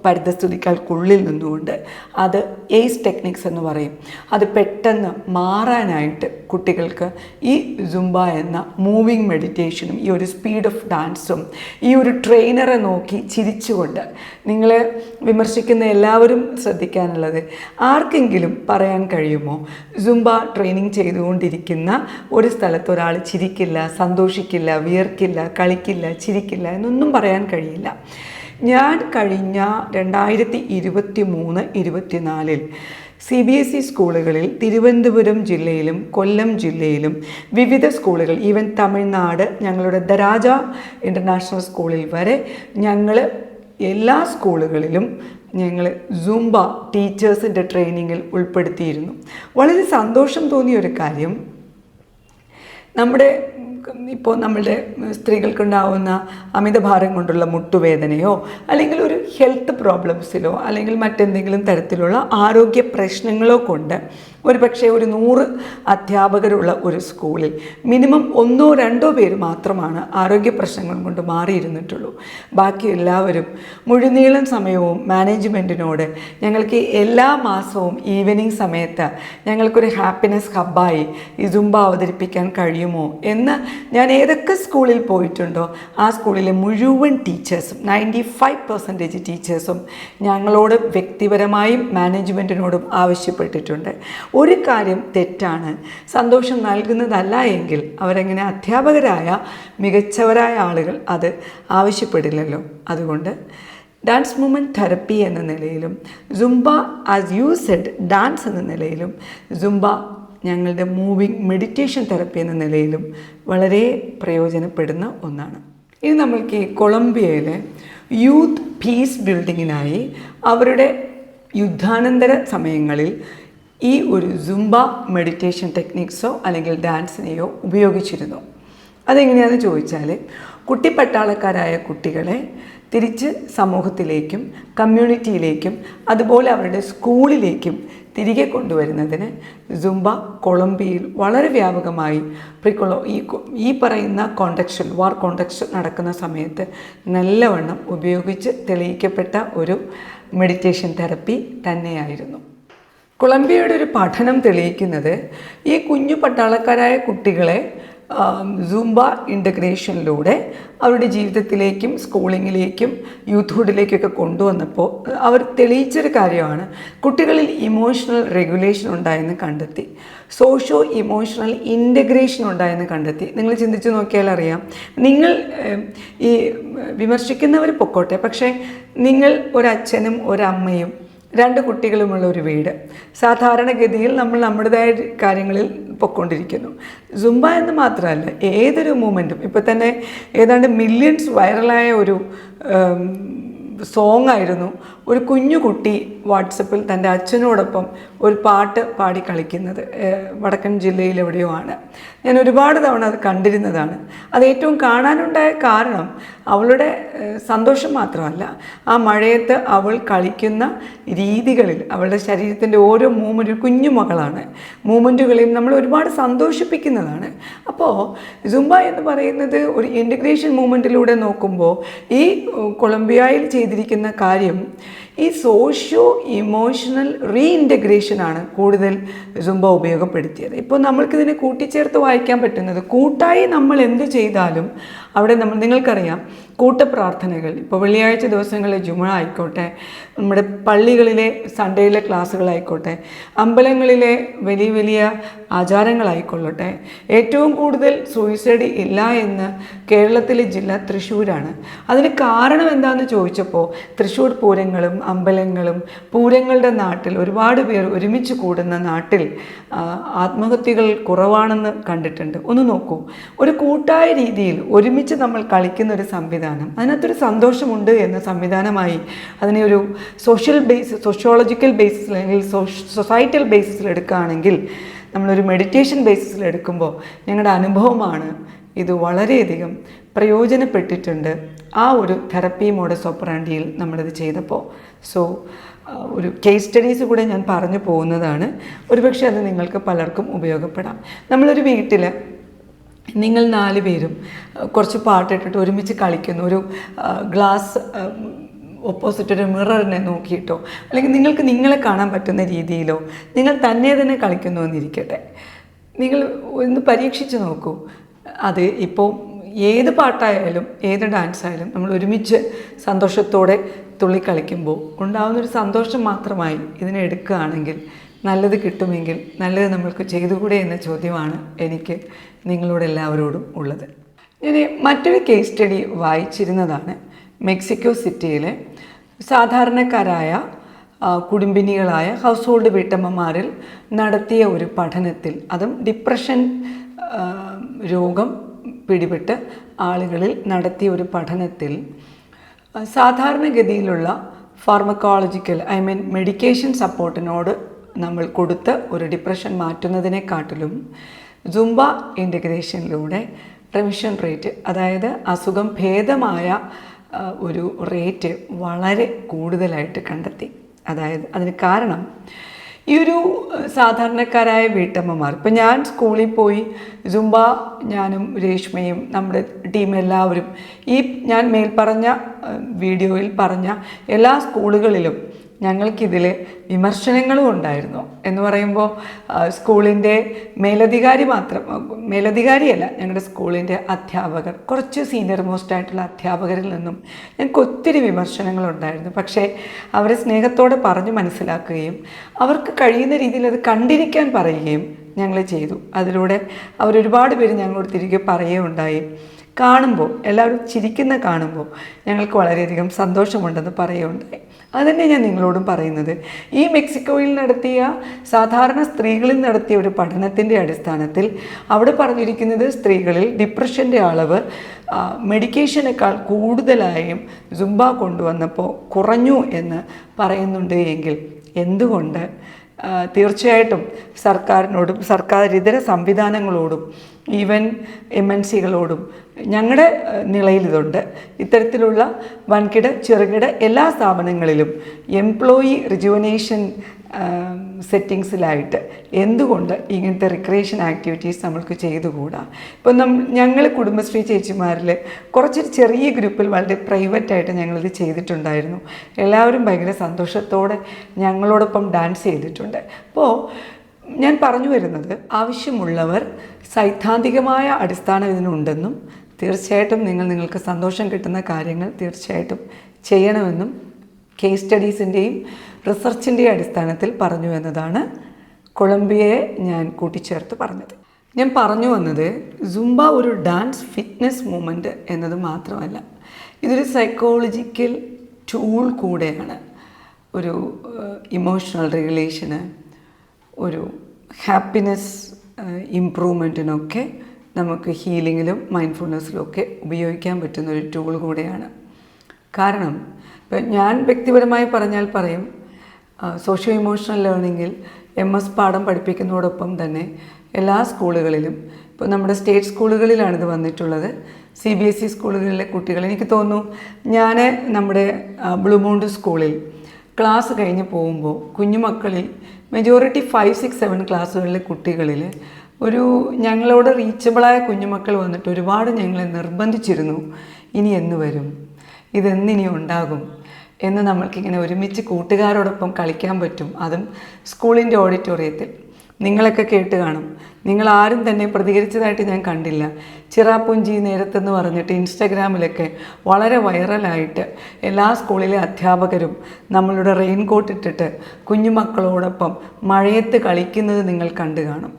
പരിതസ്ഥിതികൾക്കുള്ളിൽ നിന്നുകൊണ്ട് അത് ഏസ് ടെക്നിക്സ് എന്ന് പറയും. അത് പെട്ടെന്ന് മാറാനായിട്ട് കുട്ടികൾക്ക് ഈ സുംബ എന്ന മൂവിങ് മെഡിറ്റേഷനും ഈ ഒരു സ്പീഡ് ഓഫ് ഡാൻസും ഈ ഒരു ട്രെയിനറെ നോക്കി ചിരിച്ചുകൊണ്ട്, നിങ്ങളെ വിമർശിക്കുന്ന എല്ലാവരും ശ്രദ്ധിക്കാനുള്ളത്, ആർക്കെങ്കിലും പറയാൻ കഴിയുമോ സുംബ ട്രെയിനിങ് ചെയ്തുകൊണ്ടിരിക്കുന്ന ഒരു സ്ഥലത്ത് ഒരാൾ ചിരിക്കില്ല, സന്തോഷിക്കില്ല, വിയർക്കില്ല, കളിക്കില്ല, ചിരിക്കില്ല എന്നൊന്നും പറയാൻ കഴിയില്ല. ഞാൻ കഴിഞ്ഞ 2023-24 CBSE സ്കൂളുകളിൽ തിരുവനന്തപുരം ജില്ലയിലും കൊല്ലം ജില്ലയിലും വിവിധ സ്കൂളുകൾ, ഈവൻ തമിഴ്നാട് ഞങ്ങളുടെ ദരാജ ഇൻ്റർനാഷണൽ സ്കൂളിൽ വരെ ഞങ്ങൾ എല്ലാ സ്കൂളുകളിലും ഞങ്ങൾ സുംബ ടീച്ചേഴ്സിൻ്റെ ട്രെയിനിങ്ങിൽ ഉൾപ്പെടുത്തിയിരുന്നു. വളരെ സന്തോഷം തോന്നിയൊരു കാര്യം, ഇപ്പോൾ നമ്മളുടെ സ്ത്രീകൾക്കുണ്ടാവുന്ന അമിതഭാരം കൊണ്ടുള്ള മുട്ടുവേദനയോ അല്ലെങ്കിൽ ഒരു ഹെൽത്ത് പ്രോബ്ലംസിലോ അല്ലെങ്കിൽ മറ്റെന്തെങ്കിലും തരത്തിലുള്ള ആരോഗ്യ പ്രശ്നങ്ങളോ കൊണ്ട് പക്ഷേ ഒരു 100 അധ്യാപകരുള്ള ഒരു സ്കൂളിൽ മിനിമം 1-2 പേര് മാത്രമാണ് ആരോഗ്യ പ്രശ്നങ്ങൾ കൊണ്ട് മാറിയിരുന്നിട്ടുള്ളൂ. ബാക്കി എല്ലാവരും മുഴുനീളം സമയവും മാനേജ്മെൻറ്റിനോട് ഞങ്ങൾക്ക് എല്ലാ മാസവും ഈവനിങ് സമയത്ത് ഞങ്ങൾക്കൊരു ഹാപ്പിനെസ് ഹബ്ബായി ഈ സുംബ അവതരിപ്പിക്കാൻ കഴിയുമോ എന്ന് ഞാൻ ഏതൊക്കെ സ്കൂളിൽ പോയിട്ടുണ്ടോ ആ സ്കൂളിലെ മുഴുവൻ ടീച്ചേഴ്സും 95% ടീച്ചേഴ്സും ഞങ്ങളോട് വ്യക്തിപരമായും മാനേജ്മെൻറ്റിനോടും ആവശ്യപ്പെട്ടിട്ടുണ്ട്. ഒരു കാര്യം തെറ്റാണ്, സന്തോഷം നൽകുന്നതല്ല എങ്കിൽ അവരെങ്ങനെ അധ്യാപകരായ മികച്ചവരായ ആളുകൾ അത് ആവശ്യപ്പെടില്ലല്ലോ. അതുകൊണ്ട് ഡാൻസ് മൂവ്മെൻറ്റ് തെറപ്പി എന്ന നിലയിലും Zumba as you said dance എന്ന നിലയിലും സുംബ ഞങ്ങളുടെ മൂവിങ് മെഡിറ്റേഷൻ തെറപ്പി എന്ന നിലയിലും വളരെ പ്രയോജനപ്പെടുന്ന ഒന്നാണ്. ഇനി നമ്മൾക്ക് കൊളംബിയയിലെ യൂത്ത് പീസ് ബിൽഡിങ്ങിനായി അവരുടെ യുദ്ധാനന്തര സമയങ്ങളിൽ ഈ ഒരു സുംബ മെഡിറ്റേഷൻ ടെക്നിക്സോ അല്ലെങ്കിൽ ഡാൻസിനെയോ ഉപയോഗിച്ചിരുന്നു. അതെങ്ങനെയാണെന്ന് ചോദിച്ചാൽ, കുട്ടിപ്പട്ടാളക്കാരായ കുട്ടികളെ തിരിച്ച് സമൂഹത്തിലേക്കും കമ്മ്യൂണിറ്റിയിലേക്കും അതുപോലെ അവരുടെ സ്കൂളിലേക്കും തിരികെ കൊണ്ടുവരുന്നതിന് സുംബ കൊളംബിയയിൽ വളരെ വ്യാപകമായി ഈ പറയുന്ന വാർ കോണ്ടെക്സ്റ്റ് നടക്കുന്ന സമയത്ത് നല്ലവണ്ണം ഉപയോഗിച്ച് തെളിയിക്കപ്പെട്ട ഒരു മെഡിറ്റേഷൻ തെറപ്പി തന്നെയായിരുന്നു. കൊളംബിയയുടെ ഒരു പഠനം തെളിയിക്കുന്നത് ഈ കുഞ്ഞു പട്ടാളക്കാരായ കുട്ടികളെ സുംബ ഇൻ്റഗ്രേഷനിലൂടെ അവരുടെ ജീവിതത്തിലേക്കും സ്കൂളിങ്ങിലേക്കും യൂത്ത്ഹുഡിലേക്കൊക്കെ കൊണ്ടുവന്നപ്പോൾ അവർ തെളിയിച്ചൊരു കാര്യമാണ്, കുട്ടികളിൽ ഇമോഷണൽ റെഗുലേഷൻ ഉണ്ടായെന്ന് കണ്ടെത്തി, സോഷ്യോ ഇമോഷണൽ ഇൻ്റഗ്രേഷൻ ഉണ്ടായെന്ന് കണ്ടെത്തി. നിങ്ങൾ ചിന്തിച്ച് നോക്കിയാൽ അറിയാം, നിങ്ങൾ ഈ വിമർശിക്കുന്നവർ പൊക്കോട്ടെ, പക്ഷേ നിങ്ങൾ ഒരച്ഛനും ഒരമ്മയും 2 കുട്ടികളുമുള്ള ഒരു വീട്, സാധാരണഗതിയിൽ നമ്മൾ നമ്മുടേതായ കാര്യങ്ങളിൽ പൊയ്ക്കൊണ്ടിരിക്കുന്നു. സുംബ എന്ന് മാത്രമല്ല, ഏതൊരു മൂമെൻറ്റും ഇപ്പോൾ തന്നെ ഏതാണ്ട് മില്യൺസ് വൈറലായ ഒരു സോങ് ആയിരുന്നു ഒരു കുഞ്ഞു കുട്ടി വാട്സപ്പിൽ തൻ്റെ അച്ഛനോടൊപ്പം ഒരു പാട്ട് പാടി കളിക്കുന്നത്. വടക്കൻ ജില്ലയിൽ എവിടെയോ ആണ്. ഞാൻ ഒരുപാട് തവണ അത് കണ്ടിരുന്നതാണ്. അത് ഏറ്റവും കാണാനുണ്ടായ കാരണം അവളുടെ സന്തോഷം മാത്രമല്ല, ആ മഴയത്ത് അവൾ കളിക്കുന്ന രീതികളിൽ അവളുടെ ശരീരത്തിൻ്റെ ഓരോ മൂവ്മെൻറ്റ്, കുഞ്ഞു മകളാണ്, മൂവ്മെൻറ്റുകളെയും നമ്മൾ ഒരുപാട് സന്തോഷിപ്പിക്കുന്നതാണ്. അപ്പോൾ സുംബ എന്ന് പറയുന്നത് ഒരു ഇൻ്റഗ്രേഷൻ മൂവ്മെൻറ്റിലൂടെ നോക്കുമ്പോൾ ഈ കൊളംബിയയിൽ ചെയ്തിരിക്കുന്ന കാര്യം ഈ സോഷ്യോ ഇമോഷണൽ റീഇൻ്റഗ്രേഷനാണ് കൂടുതൽ സുംബ ഉപയോഗപ്പെടുത്തിയത്. ഇപ്പോൾ നമ്മൾക്കിതിനെ കൂട്ടിച്ചേർത്ത് വായിക്കാൻ പറ്റുന്നത്, കൂട്ടായി നമ്മൾ എന്ത് ചെയ്താലും അവിടെ നിങ്ങൾക്കറിയാം കൂട്ടപ്രാർത്ഥനകൾ, ഇപ്പോൾ വെള്ളിയാഴ്ച ദിവസങ്ങളിലെ ജുമ ആയിക്കോട്ടെ, നമ്മുടെ പള്ളികളിലെ സൺഡേയിലെ ക്ലാസ്സുകളായിക്കോട്ടെ, അമ്പലങ്ങളിലെ വലിയ വലിയ ആചാരങ്ങളായിക്കൊള്ളട്ടെ, ഏറ്റവും കൂടുതൽ സൂയിസൈഡ് ഇല്ല എന്ന് കേരളത്തിലെ ജില്ല തൃശ്ശൂരാണ്. അതിന് കാരണം എന്താണെന്ന് ചോദിച്ചപ്പോൾ തൃശ്ശൂർ പൂരങ്ങളും അമ്പലങ്ങളും പൂരങ്ങളുടെ നാട്ടിൽ ഒരുപാട് പേർ ഒരുമിച്ച് കൂടുന്ന നാട്ടിൽ ആത്മഹത്യകൾ കുറവാണെന്ന് കണ്ടിട്ടുണ്ട്. ഒന്ന് നോക്കൂ, ഒരു കൂട്ടായ രീതിയിൽ ഒരുമിച്ച് നമ്മൾ കളിക്കുന്ന ഒരു സംവിധാനം, അതിനകത്തൊരു സന്തോഷമുണ്ട് എന്ന സംവിധാനമായി അതിനെ ഒരു സോഷ്യോളജിക്കൽ ബേസിസിൽ അല്ലെങ്കിൽ സൊസൈറ്റൽ ബേസിസിൽ എടുക്കുകയാണെങ്കിൽ, നമ്മളൊരു മെഡിറ്റേഷൻ ബേസിസിൽ എടുക്കുമ്പോൾ ഞങ്ങളുടെ അനുഭവമാണ് ഇത് വളരെയധികം പ്രയോജനപ്പെട്ടിട്ടുണ്ട് ആ ഒരു തെറപ്പി മോഡസ് ഓപ്പറാൻഡിയിൽ നമ്മളിത് ചെയ്തപ്പോൾ. സോ ഒരു കേസ് സ്റ്റഡീസ് കൂടെ ഞാൻ പറഞ്ഞു പോകുന്നതാണ്. ഒരുപക്ഷെ അത് നിങ്ങൾക്ക് പലർക്കും ഉപയോഗപ്പെടാം. നമ്മളൊരു വീട്ടിൽ നിങ്ങൾ 4 പേരും കുറച്ച് പാട്ടിട്ടിട്ട് ഒരുമിച്ച് കളിക്കുന്നു, ഒരു ഗ്ലാസ് ഓപ്പോസിറ്റ് ഒരു മിററിനെ നോക്കിയിട്ടോ അല്ലെങ്കിൽ നിങ്ങൾക്ക് നിങ്ങളെ കാണാൻ പറ്റുന്ന രീതിയിലോ നിങ്ങൾ തന്നെ കളിക്കുന്നു എന്നിരിക്കട്ടെ, നിങ്ങൾ ഒന്ന് പരീക്ഷിച്ച് നോക്കൂ. അത് ഇപ്പോൾ ഏത് പാട്ടായാലും ഏത് ഡാൻസായാലും നമ്മൾ ഒരുമിച്ച് സന്തോഷത്തോടെ തുള്ളിക്കളിക്കുമ്പോൾ ഉണ്ടാകുന്നൊരു സന്തോഷം മാത്രമായി ഇതിനെ എടുക്കുകയാണെങ്കിൽ നല്ലത് കിട്ടുമെങ്കിൽ നല്ലത് നമ്മൾക്ക് ചെയ്തുകൂടെ എന്ന ചോദ്യമാണ് എനിക്ക് നിങ്ങളോടെല്ലാവരോടും ഉള്ളത്. ഞാൻ മറ്റൊരു കേസ് സ്റ്റഡി വായിച്ചിരുന്നതാണ്. മെക്സിക്കോ സിറ്റിയിലെ സാധാരണക്കാരായ കുടുംബിനികളായ ഹൗസ് ഹോൾഡ് വീട്ടമ്മമാരിൽ നടത്തിയ ഒരു പഠനത്തിൽ, അതും ഡിപ്രഷൻ രോഗം പിടിപെട്ട് ആളുകളിൽ നടത്തിയ ഒരു പഠനത്തിൽ സാധാരണഗതിയിലുള്ള ഫാർമക്കോളജിക്കൽ മെഡിക്കേഷൻ സപ്പോർട്ടിനോട് നമ്മൾ കൊടുത്ത് ഒരു ഡിപ്രഷൻ മാറ്റുന്നതിനെക്കാട്ടിലും സുംബ ഇൻ്റഗ്രേഷനിലൂടെ റിമിഷൻ റേറ്റ്, അതായത് അസുഖം ഭേദമായ ഒരു റേറ്റ് വളരെ കൂടുതലായിട്ട് കണ്ടെത്തി. അതായത് അതിന് കാരണം ഈ ഒരു സാധാരണക്കാരായ വീട്ടമ്മമാർ, ഇപ്പം ഞാൻ സ്കൂളിൽ പോയി സുംബ, ഞാനും രേഷ്മയും നമ്മുടെ ടീം എല്ലാവരും ഈ ഞാൻ മേൽപ്പറഞ്ഞ വീഡിയോയിൽ പറഞ്ഞ എല്ലാ സ്കൂളുകളിലും ഞങ്ങൾക്കിതിൽ വിമർശനങ്ങളും ഉണ്ടായിരുന്നു. എന്ന് പറയുമ്പോൾ സ്കൂളിൻ്റെ മേലധികാരിയല്ല, ഞങ്ങളുടെ സ്കൂളിൻ്റെ അധ്യാപകർ, കുറച്ച് സീനിയർ മോസ്റ്റ് ആയിട്ടുള്ള അധ്യാപകരിൽ നിന്നും ഞങ്ങൾക്ക് ഒത്തിരി വിമർശനങ്ങളുണ്ടായിരുന്നു. പക്ഷേ അവരെ സ്നേഹത്തോടെ പറഞ്ഞു മനസ്സിലാക്കുകയും അവർക്ക് കഴിയുന്ന രീതിയിൽ അത് കണ്ടിരിക്കാൻ പറയുകയും ഞങ്ങൾ ചെയ്തു. അതിലൂടെ അവരൊരുപാട് പേര് ഞങ്ങളോട് തിരികെ പറയുകയുണ്ടായി. കാണുമ്പോൾ, എല്ലാവരും ചിരിക്കുന്ന കാണുമ്പോൾ ഞങ്ങൾക്ക് വളരെയധികം സന്തോഷമുണ്ടെന്ന് പറയുകയുണ്ടായി. അതുതന്നെ ഞാൻ നിങ്ങളോടും പറയുന്നത്. ഈ മെക്സിക്കോയിൽ നടത്തിയ സാധാരണ സ്ത്രീകളിൽ നടത്തിയ ഒരു പഠനത്തിൻ്റെ അടിസ്ഥാനത്തിൽ അവിടെ പറഞ്ഞിരിക്കുന്നത് സ്ത്രീകളിൽ ഡിപ്രഷൻ്റെ അളവ് മെഡിക്കേഷനേക്കാൾ കൂടുതലായും സുംബ കൊണ്ടുവന്നപ്പോൾ കുറഞ്ഞു എന്ന് പറയുന്നുണ്ട്. എങ്കിൽ എന്തുകൊണ്ട് തീർച്ചയായിട്ടും സർക്കാരിനോടും സർക്കാരിതര സംവിധാനങ്ങളോടും ഈവൻ MNCകളോടും ഞങ്ങളുടെ നിലയിലിതുണ്ട്. ഇത്തരത്തിലുള്ള വൻകിട ചെറുകിട എല്ലാ സ്ഥാപനങ്ങളിലും എംപ്ലോയി റിജുവനേഷൻ സെറ്റിങ്സിലായിട്ട് എന്തുകൊണ്ട് ഇങ്ങനത്തെ റിക്രിയേഷൻ ആക്ടിവിറ്റീസ് നമ്മൾക്ക് ചെയ്തുകൂടാ? ഇപ്പം ഞങ്ങൾ കുടുംബശ്രീ ചേച്ചിമാരിൽ കുറച്ചൊരു ചെറിയ ഗ്രൂപ്പിൽ വളരെ പ്രൈവറ്റായിട്ട് ഞങ്ങളിത് ചെയ്തിട്ടുണ്ടായിരുന്നു. എല്ലാവരും ഭയങ്കര സന്തോഷത്തോടെ ഞങ്ങളോടൊപ്പം ഡാൻസ് ചെയ്തിട്ടുണ്ട്. അപ്പോൾ ഞാൻ പറഞ്ഞു വരുന്നത്, ആവശ്യമുള്ളവർ സൈദ്ധാന്തികമായ അടിസ്ഥാനം ഇതിനുണ്ടെന്നും തീർച്ചയായിട്ടും നിങ്ങൾക്ക് സന്തോഷം കിട്ടുന്ന കാര്യങ്ങൾ തീർച്ചയായിട്ടും ചെയ്യണമെന്നും കേസ് സ്റ്റഡീസിൻ്റെയും റിസർച്ചിൻ്റെയും അടിസ്ഥാനത്തിൽ പറഞ്ഞു എന്നതാണ് കൊളംബിയയെ ഞാൻ കൂട്ടിച്ചേർത്ത് പറഞ്ഞത്. ഞാൻ പറഞ്ഞു വന്നത്, സുംബ ഒരു ഡാൻസ് ഫിറ്റ്നസ് മൂവ്മെൻറ്റ് എന്നത് മാത്രമല്ല, ഇതൊരു സൈക്കോളജിക്കൽ ടൂൾ കൂടെയാണ്. ഒരു ഇമോഷണൽ റെഗുലേഷന്, ഒരു ഹാപ്പിനെസ് ഇംപ്രൂവ്മെൻറ്റിനൊക്കെ നമുക്ക് ഹീലിങ്ങിലും മൈൻഡ്ഫുൾനെസ്സിലും ഒക്കെ ഉപയോഗിക്കാൻ പറ്റുന്ന ഒരു ടൂൾ കൂടെയാണ്. കാരണം ഇപ്പം ഞാൻ വ്യക്തിപരമായി പറഞ്ഞാൽ പറയും, സോഷ്യോ ഇമോഷണൽ ലേണിങ്ങിൽ MS പാഠം പഠിപ്പിക്കുന്നതോടൊപ്പം തന്നെ എല്ലാ സ്കൂളുകളിലും, ഇപ്പോൾ നമ്മുടെ സ്റ്റേറ്റ് സ്കൂളുകളിലാണിത് വന്നിട്ടുള്ളത്, CBSE സ്കൂളുകളിലെ കുട്ടികൾ, എനിക്ക് തോന്നുന്നു ഞാൻ നമ്മുടെ ബ്ലൂ മൗണ്ട് സ്കൂളിൽ ക്ലാസ് കഴിഞ്ഞ് പോകുമ്പോൾ കുഞ്ഞുമക്കളിൽ മെജോറിറ്റി 5, 6, 7 ക്ലാസ്സുകളിലെ കുട്ടികളിൽ ഞങ്ങളോട് റീച്ചബിളായ കുഞ്ഞുമക്കൾ വന്നിട്ട് ഒരുപാട് ഞങ്ങളെ നിർബന്ധിച്ചിരുന്നു, ഇനി എന്ന് വരും, ഇതെന്നിനി ഉണ്ടാകും എന്ന് നമ്മൾക്കിങ്ങനെ ഒരുമിച്ച് കൂട്ടുകാരോടൊപ്പം കളിക്കാൻ പറ്റും, അതും സ്കൂളിൻ്റെ ഓഡിറ്റോറിയത്തിൽ. നിങ്ങളൊക്കെ കേട്ട് കാണും. നിങ്ങളാരും തന്നെ പ്രതികരിച്ചതായിട്ട് ഞാൻ കണ്ടില്ല. ചിറാപ്പുഞ്ചി നേരത്തെന്ന് പറഞ്ഞിട്ട് ഇൻസ്റ്റഗ്രാമിലൊക്കെ വളരെ വൈറലായിട്ട് എല്ലാ സ്കൂളിലെ അധ്യാപകരും നമ്മളുടെ റെയിൻകോട്ട് ഇട്ടിട്ട് കുഞ്ഞുമക്കളോടൊപ്പം മഴയത്ത് കളിക്കുന്നത് നിങ്ങൾ കണ്ടു കാണും.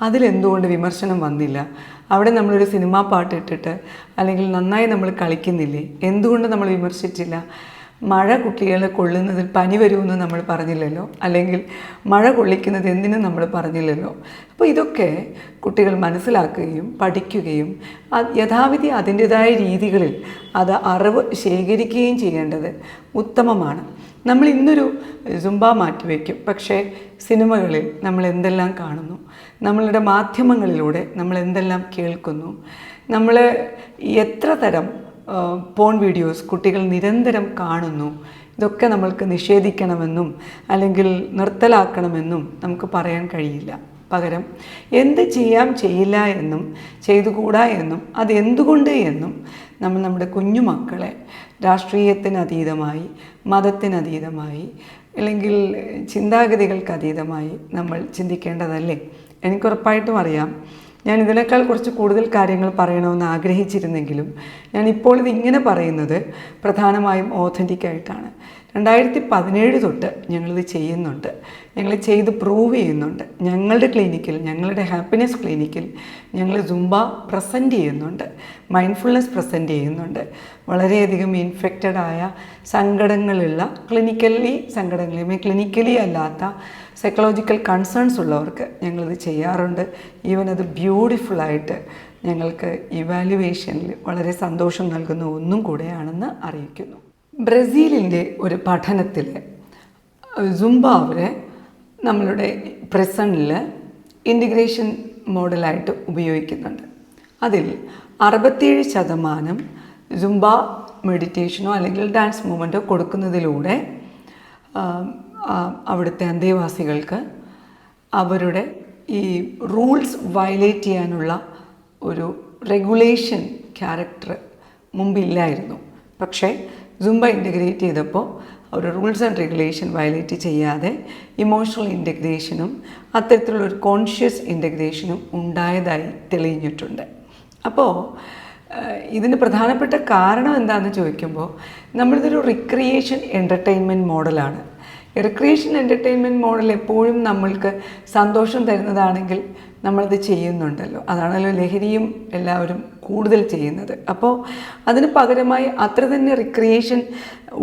അതിലെന്തുകൊണ്ട് വിമർശനം വന്നില്ല? അവിടെ നമ്മളൊരു സിനിമാ പാട്ട് ഇട്ടിട്ട് അല്ലെങ്കിൽ നന്നായി നമ്മൾ കളിക്കുന്നില്ലേ, എന്തുകൊണ്ട് നമ്മൾ വിമർശിച്ചില്ല? മഴ കുട്ടികളെ കൊള്ളുന്നതിൽ പനി വരുമെന്ന് നമ്മൾ പറഞ്ഞില്ലല്ലോ, അല്ലെങ്കിൽ മഴ കൊള്ളിക്കുന്നത് എന്തിനും നമ്മൾ പറഞ്ഞില്ലല്ലോ. അപ്പോൾ ഇതൊക്കെ കുട്ടികൾ മനസ്സിലാക്കുകയും പഠിക്കുകയും യഥാവിധി അതിൻ്റെതായ രീതികളിൽ അത് അറിവ് ശേഖരിക്കുകയും ചെയ്യേണ്ടത് ഉത്തമമാണ്. നമ്മൾ ഇന്നൊരു സുംബ മാറ്റിവെക്കും, പക്ഷേ സിനിമകളിൽ നമ്മൾ എന്തെല്ലാം കാണുന്നു, നമ്മളുടെ മാധ്യമങ്ങളിലൂടെ നമ്മൾ എന്തെല്ലാം കേൾക്കുന്നു, നമ്മൾ എത്ര തരം പോൺ വീഡിയോസ് കുട്ടികൾ നിരന്തരം കാണുന്നു. ഇതൊക്കെ നമ്മൾക്ക് നിഷേധിക്കണമെന്നും അല്ലെങ്കിൽ നിർത്തലാക്കണമെന്നും നമുക്ക് പറയാൻ കഴിയില്ല. പകരം എന്ത് ചെയ്യാം ചെയ്യില്ല എന്നും ചെയ്തുകൂടാ എന്നും അതെന്തുകൊണ്ട് എന്നും നമ്മൾ നമ്മുടെ കുഞ്ഞുമക്കളെ രാഷ്ട്രീയത്തിനതീതമായി, മതത്തിനതീതമായി, അല്ലെങ്കിൽ ചിന്താഗതികൾക്ക് അതീതമായി നമ്മൾ ചിന്തിക്കേണ്ടതല്ലേ? എനിക്കുറപ്പായിട്ടും അറിയാം, ഞാൻ ഇതിനേക്കാൾ കുറച്ച് കൂടുതൽ കാര്യങ്ങൾ പറയണമെന്ന് ആഗ്രഹിച്ചിരുന്നെങ്കിലും ഞാനിപ്പോൾ ഇതിങ്ങനെ പറയുന്നത് പ്രധാനമായും ഓഥൻറ്റിക്കായിട്ടാണ്. 2017 തൊട്ട് ഞങ്ങളിത് ചെയ്യുന്നുണ്ട്, ഞങ്ങൾ ചെയ്ത് പ്രൂവ് ചെയ്യുന്നുണ്ട്. ഞങ്ങളുടെ ക്ലിനിക്കിൽ, ഞങ്ങളുടെ ഹാപ്പിനെസ് ക്ലിനിക്കിൽ ഞങ്ങൾ സുംബ പ്രസൻറ്റ് ചെയ്യുന്നുണ്ട്, മൈൻഡ്ഫുൾനെസ് പ്രസൻറ്റ് ചെയ്യുന്നുണ്ട്. വളരെയധികം ഇൻഫെക്റ്റഡായ സങ്കടങ്ങളുള്ള ക്ലിനിക്കലി അല്ലാത്ത സൈക്കോളജിക്കൽ കൺസേൺസ് ഉള്ളവർക്ക് ഞങ്ങളിത് ചെയ്യാറുണ്ട്. ഈവൻ അത് ബ്യൂട്ടിഫുള്ളായിട്ട് ഞങ്ങൾക്ക് ഇവാലുവേഷനിൽ വളരെ സന്തോഷം നൽകുന്ന ഒന്നും കൂടെയാണെന്ന് അറിയിക്കുന്നു. ബ്രസീലിൻ്റെ ഒരു പഠനത്തിൽ സുംബ അവരെ നമ്മളുടെ പ്രസൻറ്റിൽ ഇൻറ്റിഗ്രേഷൻ മോഡലായിട്ട് ഉപയോഗിക്കുന്നുണ്ട്. അതിൽ 67% സുംബ മെഡിറ്റേഷനോ അല്ലെങ്കിൽ ഡാൻസ് മൂവ്മെൻറ്റോ കൊടുക്കുന്നതിലൂടെ അവിടുത്തെ അന്തേവാസികൾക്ക് അവരുടെ ഈ റൂൾസ് വയലേറ്റ് ചെയ്യാനുള്ള ഒരു റെഗുലേഷൻ ക്യാരക്ടർ മുമ്പില്ലായിരുന്നു. പക്ഷേ സുംബ ഇൻ്റഗ്രേറ്റ് ചെയ്തപ്പോൾ ഒരു റൂൾസ് ആൻഡ് റെഗുലേഷൻ വയലേറ്റ് ചെയ്യാതെ ഇമോഷണൽ ഇൻ്റഗ്രേഷനും അത്തരത്തിലുള്ളൊരു കോൺഷ്യസ് ഇൻ്റഗ്രേഷനും ഉണ്ടായതായി തെളിഞ്ഞിട്ടുണ്ട്. അപ്പോൾ ഇതിന് പ്രധാനപ്പെട്ട കാരണം എന്താണെന്ന് ചോദിക്കുമ്പോൾ, നമ്മളിതൊരു റിക്രിയേഷൻ എൻ്റർടൈൻമെൻറ്റ് മോഡലാണ്. റിക്രിയേഷൻ എൻ്റർടൈൻമെൻറ്റ് മോഡൽ എപ്പോഴും നമ്മൾക്ക് സന്തോഷം തരുന്നതാണെങ്കിൽ നമ്മളിത് ചെയ്യുന്നുണ്ടല്ലോ. അതാണല്ലോ ലഹരിയും എല്ലാവരും കൂടുതൽ ചെയ്യുന്നത്. അപ്പോൾ അതിന് പകരമായി അത്ര തന്നെ റിക്രിയേഷൻ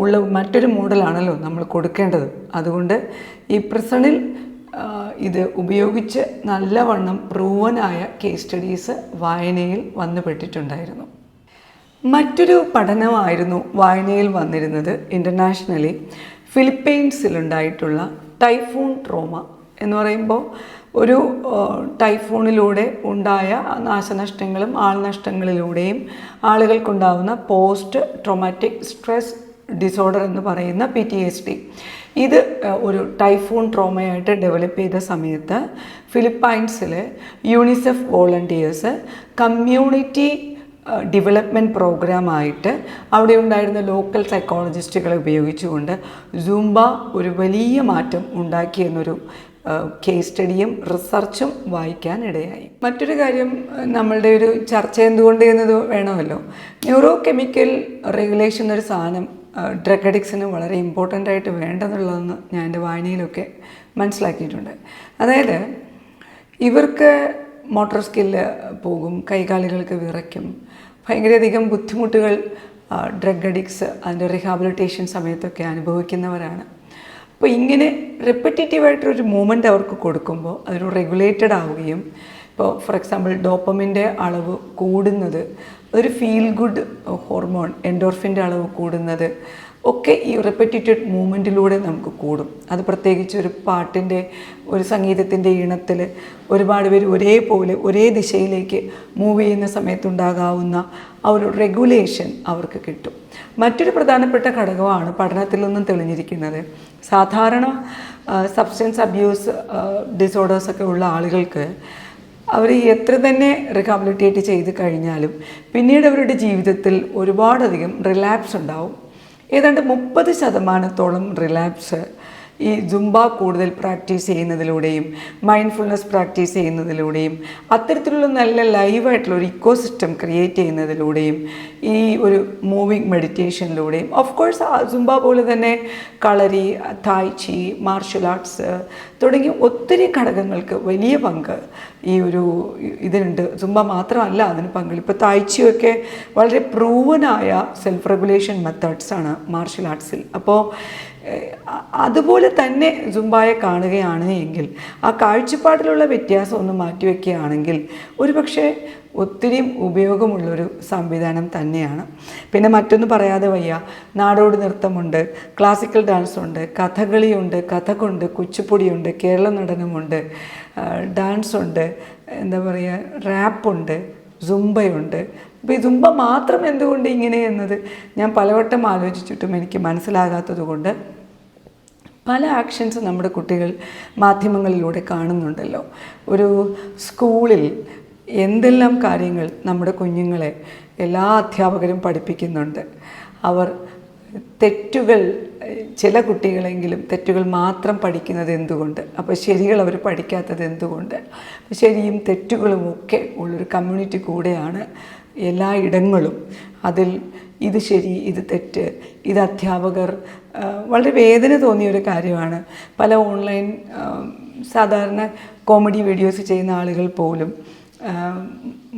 ഉള്ള മറ്റൊരു മോഡലാണല്ലോ നമ്മൾ കൊടുക്കേണ്ടത്. അതുകൊണ്ട് ഈ പ്രസണിൽ ഇത് ഉപയോഗിച്ച് നല്ലവണ്ണം പ്രൂവനായ കേസ് സ്റ്റഡീസ് വായനയിൽ വന്നുപെട്ടിട്ടുണ്ടായിരുന്നു. മറ്റൊരു പഠനമായിരുന്നു വായനയിൽ വന്നിരുന്നത്. ഇൻ്റർനാഷണലി ഫിലിപ്പൈൻസിലുണ്ടായിട്ടുള്ള ടൈഫൂൺ ട്രോമ എന്ന് പറയുമ്പോൾ ഒരു ടൈഫൂണിലൂടെ ഉണ്ടായ നാശനഷ്ടങ്ങളും ആൾനഷ്ടങ്ങളിലൂടെയും ആളുകൾക്കുണ്ടാകുന്ന പോസ്റ്റ് ട്രോമാറ്റിക് സ്ട്രെസ് ഡിസോർഡർ എന്ന് പറയുന്ന PTSD. ഇത് ഒരു ടൈഫൂൺ ട്രോമയായിട്ട് ഡെവലപ്പ് ചെയ്ത സമയത്ത് ഫിലിപ്പൈൻസിൽ യൂണിസെഫ് വോളണ്ടിയേഴ്സ് കമ്മ്യൂണിറ്റി ഡെവലപ്മെൻറ്റ് പ്രോഗ്രാമായിട്ട് അവിടെ ഉണ്ടായിരുന്ന ലോക്കൽ സൈക്കോളജിസ്റ്റുകളെ ഉപയോഗിച്ചുകൊണ്ട് സുംബ ഒരു വലിയ മാറ്റം ഉണ്ടാക്കിയെന്നൊരു കേസ് സ്റ്റഡിയും റിസർച്ചും വായിക്കാൻ ഇടയായി. മറ്റൊരു കാര്യം, നമ്മളുടെ ഒരു ചർച്ച എന്തുകൊണ്ട് എന്നത് വേണമല്ലോ. ന്യൂറോ കെമിക്കൽ റെഗുലേഷൻ എന്നൊരു സാധനം ഡ്രഗ് അഡിക്ട്സിന് വളരെ ഇമ്പോർട്ടൻ്റ് ആയിട്ട് വേണ്ടതെന്നുള്ളതെന്ന് ഞാൻ എൻ്റെ വായനയിലൊക്കെ മനസ്സിലാക്കിയിട്ടുണ്ട്. അതായത് ഇവർക്ക് മോട്ടോർ സ്കില്ല് പോകും, കൈകാലുകൾക്ക് വിറയ്ക്കും, ഭയങ്കരധികം ബുദ്ധിമുട്ടുകൾ ഡ്രഗ് അഡിക്ട്സ് അതിൻ്റെ റീഹാബിലിറ്റേഷൻ സമയത്തൊക്കെ അനുഭവിക്കുന്നവരാണ്. അപ്പോൾ ഇങ്ങനെ റെപ്പറ്റേറ്റീവായിട്ടൊരു മൂവ്മെൻറ്റ് അവർക്ക് കൊടുക്കുമ്പോൾ അതൊരു റെഗുലേറ്റഡ് ആവുകയും, ഇപ്പോൾ ഫോർ എക്സാമ്പിൾ ഡോപ്പമിൻ്റെ അളവ് കൂടുന്നത്, അതൊരു ഫീൽ ഗുഡ് ഹോർമോൺ എൻഡോർഫിൻ്റെ അളവ് കൂടുന്നത് ഒക്കെ ഈ റെപ്പറ്റേറ്റഡ് മൂവ്മെൻറ്റിലൂടെ നമുക്ക് കൂടും. അത് പ്രത്യേകിച്ച് ഒരു പാട്ടിൻ്റെ, ഒരു സംഗീതത്തിൻ്റെ ഈണത്തിൽ ഒരുപാട് പേര് ഒരേപോലെ ഒരേ ദിശയിലേക്ക് മൂവ് ചെയ്യുന്ന സമയത്തുണ്ടാകാവുന്ന ആ ഒരു റെഗുലേഷൻ അവർക്ക് കിട്ടും. മറ്റൊരു പ്രധാനപ്പെട്ട ഘടകമാണ് പഠനത്തിൽ നിന്നും തെളിഞ്ഞിരിക്കുന്നത്. സാധാരണ സബ്സ്റ്റൻസ് അബ്യൂസ് ഡിസോർഡേഴ്സൊക്കെ ഉള്ള ആളുകൾക്ക് അവർ എത്ര തന്നെ റീഹാബിലിറ്റേറ്റ് ചെയ്ത് കഴിഞ്ഞാലും പിന്നീട് അവരുടെ ജീവിതത്തിൽ ഒരുപാടധികം റിലാപ്സ് ഉണ്ടാവും. ഏതാണ്ട് 30% റിലാപ്സ് ഈ സുംബ കൂടുതൽ പ്രാക്ടീസ് ചെയ്യുന്നതിലൂടെയും മൈൻഡ്ഫുൾനെസ് പ്രാക്ടീസ് ചെയ്യുന്നതിലൂടെയും അത്തരത്തിലുള്ള നല്ല ലൈവായിട്ടുള്ള ഒരു ഇക്കോസിസ്റ്റം ക്രിയേറ്റ് ചെയ്യുന്നതിലൂടെയും ഈ ഒരു മൂവിങ് മെഡിറ്റേഷനിലൂടെയും, ഓഫ് കോഴ്സ് സുംബ പോലെ തന്നെ കളരി, തായ്ചി, മാർഷൽ ആർട്സ് തുടങ്ങി ഒത്തിരി ഘടകങ്ങൾക്ക് വലിയ പങ്ക് ഈ ഒരു ഇതിനുണ്ട്. സുംബ മാത്രമല്ല അതിന് പങ്കുള്ളൂ. ഇപ്പോൾ തായ്ച്ചിയൊക്കെ വളരെ പ്രൂവനായ സെൽഫ് റെഗുലേഷൻ മെത്തേഡ്സാണ് മാർഷൽ ആർട്സിൽ. അപ്പോൾ അതുപോലെ തന്നെ സുംബയെ കാണുകയാണ് എങ്കിൽ, ആ കാഴ്ചപ്പാടിലുള്ള വ്യത്യാസം ഒന്ന് മാറ്റിവെക്കുകയാണെങ്കിൽ ഒരുപക്ഷെ ഒത്തിരി ഉപയോഗമുള്ളൊരു സംവിധാനം തന്നെയാണ്. പിന്നെ മറ്റൊന്ന് പറയാതെ വയ്യ, നാടോടി നൃത്തമുണ്ട്, ക്ലാസിക്കൽ ഡാൻസുണ്ട്, കഥകളിയുണ്ട്, കഥകുണ്ട്, കുച്ചിപ്പുടിയുണ്ട്, കേരള നടനമുണ്ട്, ഡാൻസുണ്ട്, എന്താ പറയുക, റാപ്പുണ്ട്, സുംബയുണ്ട്. അപ്പോൾ ഈ സുംബ മാത്രം എന്തുകൊണ്ട് ഇങ്ങനെ എന്നത് ഞാൻ പലവട്ടം ആലോചിച്ചിട്ടും എനിക്ക് മനസ്സിലാകാത്തത് കൊണ്ട് പല ആക്ഷൻസ് നമ്മുടെ കുട്ടികൾ മാധ്യമങ്ങളിലൂടെ കാണുന്നുണ്ടല്ലോ. ഒരു സ്കൂളിൽ എന്തെല്ലാം കാര്യങ്ങൾ നമ്മുടെ കുഞ്ഞുങ്ങളെ എല്ലാ അധ്യാപകരും പഠിപ്പിക്കുന്നുണ്ട്. അവർ തെറ്റുകൾ, ചില കുട്ടികളെങ്കിലും തെറ്റുകൾ മാത്രം പഠിക്കുന്നത് എന്തുകൊണ്ട്, അപ്പോൾ ശരികൾ അവർ പഠിക്കാത്തത് എന്തുകൊണ്ട്, ശരിയും തെറ്റുകളും ഒക്കെ ഉള്ളൊരു കമ്മ്യൂണിറ്റി കൂടെയാണ് എല്ലാ ഇടങ്ങളും അതിൽ ഇത് ശരി, ഇത് തെറ്റ്, ഇത് അധ്യാപകർ, വളരെ വേദന തോന്നിയൊരു കാര്യമാണ്. പല ഓൺലൈൻ സാധാരണ കോമഡി വീഡിയോസ് ചെയ്യുന്ന ആളുകൾ പോലും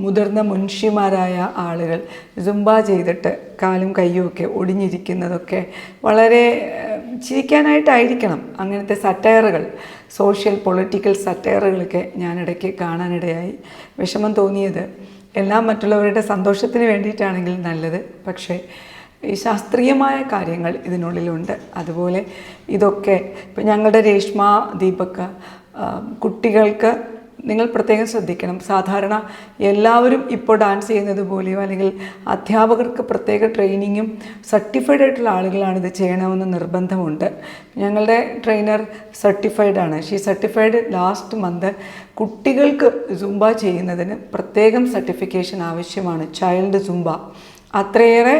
മുതിർന്ന മുൻഷിമാരായ ആളുകൾ സുംബ ചെയ്തിട്ട് കാലും കയ്യും ഒക്കെ ഒടിഞ്ഞിരിക്കുന്നതൊക്കെ വളരെ ചിരിക്കാനായിട്ടായിരിക്കണം. അങ്ങനത്തെ സറ്റയറുകൾ, സോഷ്യൽ പൊളിറ്റിക്കൽ സറ്റയറുകളൊക്കെ ഞാനിടയ്ക്ക് കാണാനിടയായി. വിഷമം തോന്നിയത് എല്ലാം മറ്റുള്ളവരുടെ സന്തോഷത്തിന് വേണ്ടിയിട്ടാണെങ്കിൽ നല്ലത്, പക്ഷേ ഈ ശാസ്ത്രീയമായ കാര്യങ്ങൾ ഇതിനുള്ളിലുണ്ട്. അതുപോലെ ഇതൊക്കെ ഇപ്പം ഞങ്ങളുടെ രേഷ്മ ദീപക് കുട്ടികൾക്ക് നിങ്ങൾ പ്രത്യേകം ശ്രദ്ധിക്കണം. സാധാരണ എല്ലാവരും ഇപ്പോൾ ഡാൻസ് ചെയ്യുന്നത് പോലെയോ അല്ലെങ്കിൽ അധ്യാപകർക്ക് പ്രത്യേക ട്രെയിനിങ്ങും സർട്ടിഫൈഡ് ആയിട്ടുള്ള ആളുകളാണ് ഇത് ചെയ്യണമെന്ന് നിർബന്ധമുണ്ട്. ഞങ്ങളുടെ ട്രെയിനർ സർട്ടിഫൈഡാണ്. She certified last month. കുട്ടികൾക്ക് സുംബ ചെയ്യുന്നതിന് പ്രത്യേകം സർട്ടിഫിക്കേഷൻ ആവശ്യമാണ്, ചൈൽഡ് സുംബ. അത്രയേറെ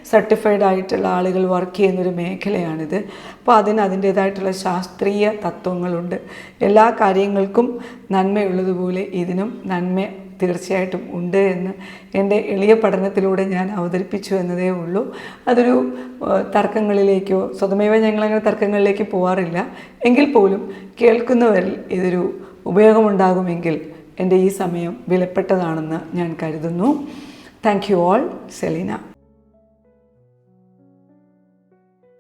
സർട്ടിഫൈഡ് ആയിട്ടുള്ള ആളുകൾ വർക്ക് ചെയ്യുന്നൊരു മേഖലയാണിത്. അപ്പോൾ അതിൻ്റേതായിട്ടുള്ള ശാസ്ത്രീയ തത്വങ്ങളുണ്ട്. എല്ലാ കാര്യങ്ങൾക്കും നന്മയുള്ളതുപോലെ ഇതിനും നന്മ തീർച്ചയായിട്ടും ഉണ്ട് എന്ന് എൻ്റെ എളിയ പഠനത്തിലൂടെ ഞാൻ അവതരിപ്പിച്ചു എന്നതേ ഉള്ളൂ. അതൊരു തർക്കങ്ങളിലേക്കോ, സ്വതമേവ ഞങ്ങളങ്ങനെ തർക്കങ്ങളിലേക്ക് പോകാറില്ല, എങ്കിൽ പോലും കേൾക്കുന്നവരിൽ ഇതൊരു ഉപയോഗമുണ്ടാകുമെങ്കിൽ എൻ്റെ ഈ സമയം വിലപ്പെട്ടതാണെന്ന് ഞാൻ കരുതുന്നു. Thank you all, Selina.